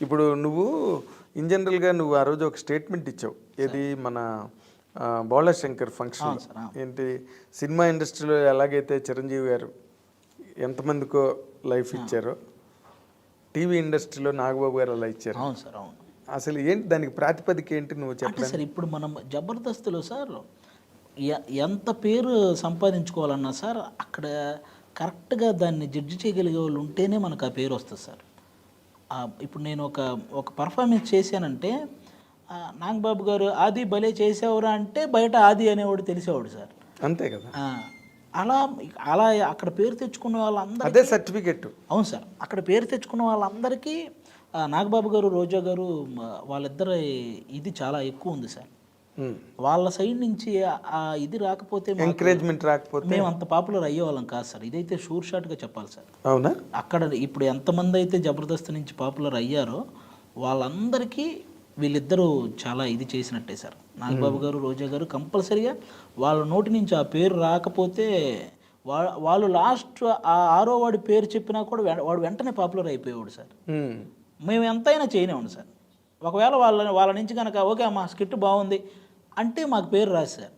ఇప్పుడు నువ్వు ఇన్ జనరల్గా నువ్వు ఆ రోజు ఒక స్టేట్మెంట్ ఇచ్చావు, ఏది మన బోళా శంకర్ ఫంక్షన్. ఏంటి, సినిమా ఇండస్ట్రీలో ఎలాగైతే చిరంజీవి గారు ఎంతమందికో లైఫ్ ఇచ్చారో, టీవీ ఇండస్ట్రీలో నాగబాబు గారు అలా ఇచ్చారు. అవును సార్, అవును. అసలు ఏంటి దానికి ప్రాతిపదిక ఏంటి నువ్వు చెప్పండి సార్? ఇప్పుడు మనం జబర్దస్త్లో సార్ ఎంత పేరు సంపాదించుకోవాలన్నా సార్, అక్కడ కరెక్ట్గా దాన్ని జడ్జి చేయగలిగే వాళ్ళు ఉంటేనే మనకు ఆ పేరు వస్తుంది సార్. ఇప్పుడు నేను ఒక పర్ఫార్మెన్స్ చేశానంటే, నాగబాబు గారు ఆది భలే చేసేవారా అంటే బయట ఆది అనేవాడు తెలిసేవాడు సార్. అంతే కదా. అలా అలా అక్కడ పేరు తెచ్చుకున్న వాళ్ళందరూ అదే సర్టిఫికెట్. అవును సార్, అక్కడ పేరు తెచ్చుకున్న వాళ్ళందరికీ నాగబాబు గారు, రోజా గారు వాళ్ళిద్దరు ఇది చాలా ఎక్కువ ఉంది సార్. వాళ్ళ సైడ్ నుంచి ఇది రాకపోతే, ఎంకరేజ్మెంట్ రాకపోతే మేము అంత పాపులర్ అయ్యేవాళ్ళం కాదు సార్. ఇదైతే షూర్ షాట్గా చెప్పాలి సార్. అవునా? అక్కడ ఇప్పుడు ఎంతమంది అయితే జబర్దస్త్ నుంచి పాపులర్ అయ్యారో వాళ్ళందరికీ వీళ్ళిద్దరూ చాలా ఇది చేసినట్టే సార్. నాగబాబు గారు, రోజా గారు కంపల్సరీగా వాళ్ళ నోటి నుంచి ఆ పేరు రాకపోతే వాళ్ళు లాస్ట్ ఆ ఆరో వాడి పేరు చెప్పినా కూడా వాడు వెంటనే పాపులర్ అయిపోయేవాడు సార్. మేము ఎంతైనా చేయనివ్వండి సార్. ఒకవేళ వాళ్ళ నుంచి కనుక ఓకే అమ్మా స్కిట్ బాగుంది అంటే మాకు పేరు రాదు సార్.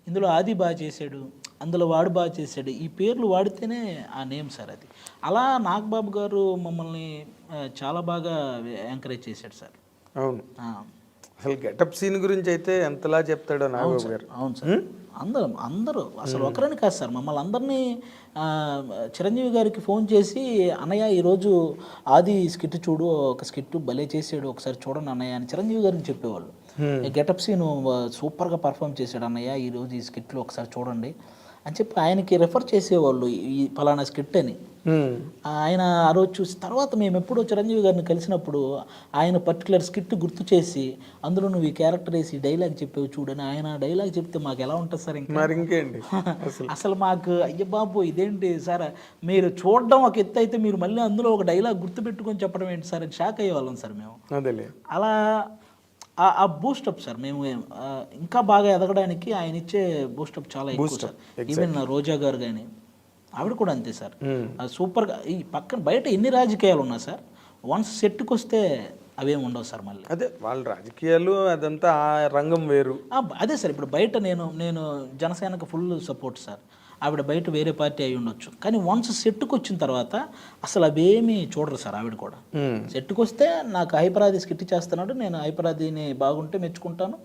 ఇందులో ఆది బాగా చేశాడు, అందులో వాడు బాగా చేశాడు, ఈ పేర్లు వాడితేనే ఆ నేమ్ సార్. అది అలా నాగబాబు గారు మమ్మల్ని చాలా బాగా ఎంకరేజ్ చేశాడు సార్. అవును. అసలు గెటప్ సీన్ గురించి అయితే ఎంతలా చెప్తాడో నాగబాబు గారు. అవును సార్, అందరూ అసలు ఒకరని కాదు సార్, మమ్మల్ని అందరినీ చిరంజీవి గారికి ఫోన్ చేసి, అన్నయ్య ఈరోజు ఆది స్కిట్ చూడు, ఒక స్కిట్ భలే చేసాడు, ఒకసారి చూడండి అన్నయ్య అని చిరంజీవి గారిని చెప్పేవాళ్ళు. గెటప్ సీన్ సూపర్గా పర్ఫామ్ చేశాడు అన్నయ్య, ఈరోజు ఈ స్కిట్లో ఒకసారి చూడండి అని చెప్పి ఆయనకి రెఫర్ చేసేవాళ్ళు, ఈ ఫలానా స్కిట్ అని. ఆయన ఆ రోజు చూసి తర్వాత మేము ఎప్పుడో చిరంజీవి గారిని కలిసినప్పుడు ఆయన పర్టికులర్ స్కిట్ గుర్తు చేసి, అందులో నువ్వు ఈ క్యారెక్టర్ వేసి డైలాగ్ చెప్పేవి చూడని ఆయన డైలాగ్ చెప్తే మాకు ఎలా ఉంటుంది సార్? ఇంకేంటి అసలు మాకు అయ్య బాబు ఇదేంటి సార్, మీరు చూడడం ఒక ఎత్తు అయితే మీరు మళ్ళీ అందులో ఒక డైలాగ్ గుర్తు పెట్టుకొని చెప్పడం ఏంటి సార్ అని షాక్ అయ్యేవాళ్ళం సార్ మేము. అలా ఆ బూస్టప్ సార్ మేము ఇంకా బాగా ఎదగడానికి ఆయన ఇచ్చే బూస్టప్ చాలా ఎక్కువ సార్. ఈవెన్ రోజా గారు కానీ ఆవిడ కూడా అంతే సార్, సూపర్గా. ఈ పక్కన బయట ఎన్ని రాజకీయాలు ఉన్నా సార్, వన్స్ సెట్కి వస్తే అవేమి ఉండవు సార్. మళ్ళీ అదే వాళ్ళ రాజకీయాలు అదంతా ఆ రంగం వేరు. అదే సార్, ఇప్పుడు బయట నేను జనసేనకు ఫుల్ సపోర్ట్ సార్. ఆవిడ బయట వేరే పార్టీ అయి ఉండొచ్చు, కానీ వన్స్ సెట్కి వచ్చిన తర్వాత అసలు అవేమీ చూడరు సార్. ఆవిడ కూడా సెట్కి వస్తే నాకు హైపరాది స్కిట్ చేస్తున్నాడు, నేను హైపరాదిని బాగుంటే మెచ్చుకుంటాను,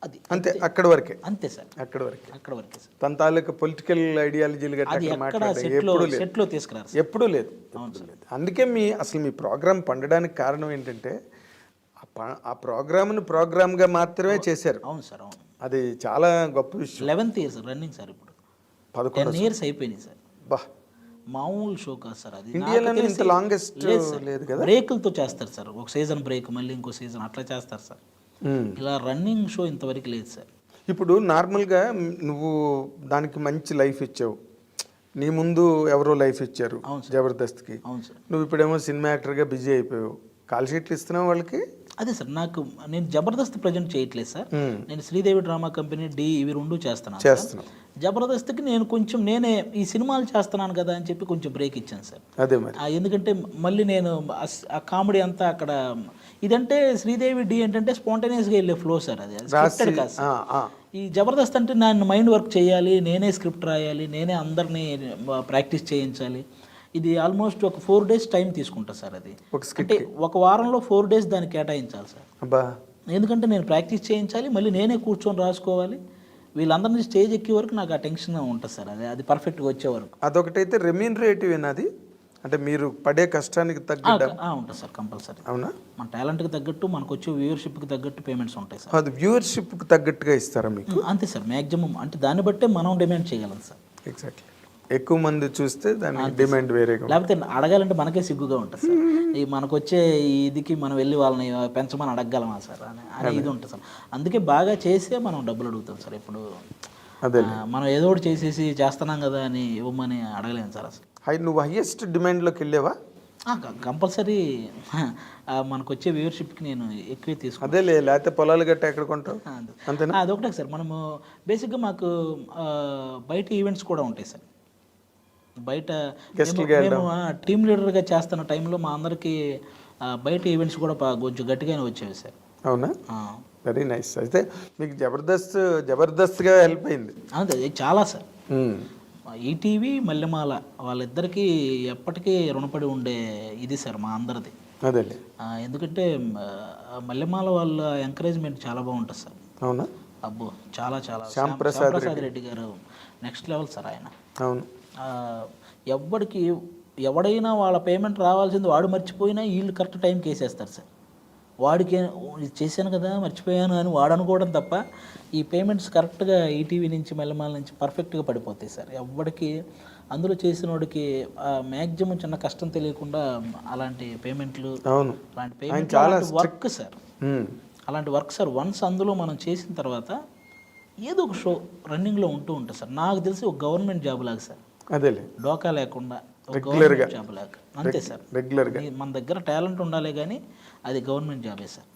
అది అంతే. అక్కడ వరకే. అంతే సార్, అక్కడ వరకే సార్. తన తాలూకా పొలిటికల్ ఐడియాలజీలు సెట్లో తీసుకురారు, ఎప్పుడూ లేదు. అందుకే అసలు మీ ప్రోగ్రామ్ పండడానికి కారణం ఏంటంటే ఆ ప్రోగ్రామ్గా మాత్రమే చేశారు. అవును సార్, అవును. అది చాలా గొప్ప విషయం. 11th years running sir. ఇప్పుడు 10 years అయిపోయినాయి సార్. మామూలు షో కాదు సార్. అది ఇండియాలో ఇంత లాంగెస్ట్ లేదు కదా. బ్రేకులతో చేస్తారు సార్, ఒక సీజన్ బ్రేక్ మళ్ళీ ఇంకో సీజన్ అట్లా చేస్తారు సార్. ఇలా రన్నింగ్ షో ఇంతవరకు లేదు సార్. ఇప్పుడు నార్మల్గా నువ్వు దానికి మంచి లైఫ్ ఇచ్చావు, నీ ముందు ఎవరో లైఫ్ ఇచ్చారు జబర్దస్త్కి. అవును సార్. నువ్వు ఇప్పుడేమో సినిమా యాక్టర్గా బిజీ అయిపోయావు, కాల్ షీట్లు ఇస్తున్నావు వాళ్ళకి. అదే సార్, నేను జబర్దస్త్ ప్రజెంట్ చేయట్లేదు సార్. నేను శ్రీదేవి డ్రామా కంపెనీ ఇవి రెండు చేస్తున్నాను. జబర్దస్త్కి నేను నేనే ఈ సినిమాలు చేస్తున్నాను కదా అని చెప్పి కొంచెం బ్రేక్ ఇచ్చాను సార్. అదే మరి, ఎందుకంటే మళ్ళీ నేను ఆ కామెడీ అంతా అక్కడ, ఇదంటే శ్రీదేవి డి ఏంటంటే స్పాంటేనియస్గా వెళ్ళే ఫ్లో సార్. అది స్క్రిప్టెడ్ కాదు సార్. ఈ జబర్దస్త్ అంటే నేను మైండ్ వర్క్ చేయాలి, నేనే స్క్రిప్ట్ రాయాలి, నేనే అందరినీ ప్రాక్టీస్ చేయించాలి. ఇది ఆల్మోస్ట్ ఒక 4 days టైం తీసుకుంటా సార్. అది అంటే ఒక వారంలో 4 days దాన్ని కేటాయించాలి సార్. ఎందుకంటే నేను ప్రాక్టీస్ చేయించాలి, మళ్ళీ నేనే కూర్చొని రాసుకోవాలి. వీళ్ళందరినీ స్టేజ్ ఎక్కే వరకు నాకు ఆ టెన్షన్ ఉంటుంది సార్. అది పర్ఫెక్ట్గా వచ్చే వరకు. అదొకటైతే రెమ్యూనరేటివ్ అది, అంటే మీరు పడే కష్టానికి తగ్గట్టు ఉంటుంది సార్ కంపల్సరీ. అవునా? మన టాలెంట్కి తగ్గట్టు, మనకు వచ్చే వ్యూవర్షిప్కి తగ్గట్టు పేమెంట్స్ ఉంటాయి సార్. అది వ్యూవర్షిప్కి తగ్గట్టుగా ఇస్తారా మీకు? అంతే సార్, మ్యాక్సిమం. అంటే దాన్ని బట్టే మనం డిమాండ్ చేయగలం సార్. ఎగ్జాక్ట్లీ. ఎక్కువ మంది చూస్తే దాని డిమాండ్ వేరే, లేకపోతే అడగాలంటే మనకే సిగ్గుగా ఉంటుంది సార్. ఈ మనకు వచ్చే ఇదికి మనం వెళ్ళి వాళ్ళని పెంచమని అడగగలమా సార్ అని ఇది ఉంటుంది సార్. అందుకే బాగా చేసే మనం డబ్బులు అడుగుతాం సార్. ఇప్పుడు అదే మనం ఏదో ఒకటి చేసేసి చేస్తున్నాం కదా అని ఇవ్వమని అడగలేము సార్ అసలు. నువ్వు హైయెస్ట్ డిమాండ్లోకి వెళ్ళావా? కంపల్సరీ మనకు వచ్చే వ్యూవర్షిప్కి నేను ఎక్కువే తీసుకుంటాను. అదే లేకపోతే పొలాలు గట్ట ఎక్కడ కొంటావు? అంతేనా? అదొకటే సార్. మనము బేసిక్గా మాకు బయట ఈవెంట్స్ కూడా ఉంటాయి సార్. బయట మేము టీమ్ లీడర్గా చేస్తున్న టైంలో మా అందరికీ బయట ఈవెంట్స్ కూడా కొంచెం గట్టిగానే వచ్చేవి సార్. అవునా, వెరీ నైస్. అయితే మీకు జబర్దస్త్గా హెల్ప్ అయింది. అంతే, చాలా సార్. ఈటీవీ మల్లెమాల వాళ్ళిద్దరికీ ఎప్పటికీ రుణపడి ఉండే ఇది సార్ మా అందరిది. అదే, ఎందుకంటే మల్లెమాల వాళ్ళ ఎంకరేజ్మెంట్ చాలా బాగుంటుంది సార్. అవునా, అబ్బో చాలా చాలా. శ్యాంప్రసాద్ రెడ్డి గారు నెక్స్ట్ లెవెల్ సార్ ఆయన. అవును, ఎవడైనా వాళ్ళ పేమెంట్ రావాల్సింది వాడు మర్చిపోయినా వీళ్ళు కరెక్ట్ టైంకి వేసేస్తారు సార్. వాడికి చేశాను కదా మర్చిపోయాను అని వాడు అనుకోవడం తప్ప ఈ పేమెంట్స్ కరెక్ట్గా ఈటీవీ నుంచి మల్లెమాల నుంచి పర్ఫెక్ట్గా పడిపోతాయి సార్. ఎవరికి అందులో చేసిన వాడికి మ్యాక్సిమం చిన్న కష్టం తెలియకుండా అలాంటి పేమెంట్లు, అలాంటి పేమెంట్ వర్క్ సార్, అలాంటి వర్క్ సార్. వన్స్ అందులో మనం చేసిన తర్వాత ఏదో ఒక షో రన్నింగ్లో ఉంటూ ఉంటుంది సార్. నాకు తెలిసి ఒక గవర్నమెంట్ జాబ్ లాగా సార్, అదేలే, డోకా లేకుండా రెగ్యులర్గా జాబ్ లాగా. అంతే సార్, రెగ్యులర్గా మన దగ్గర టాలెంట్ ఉండాలి కానీ అది గవర్నమెంట్ జాబే సార్.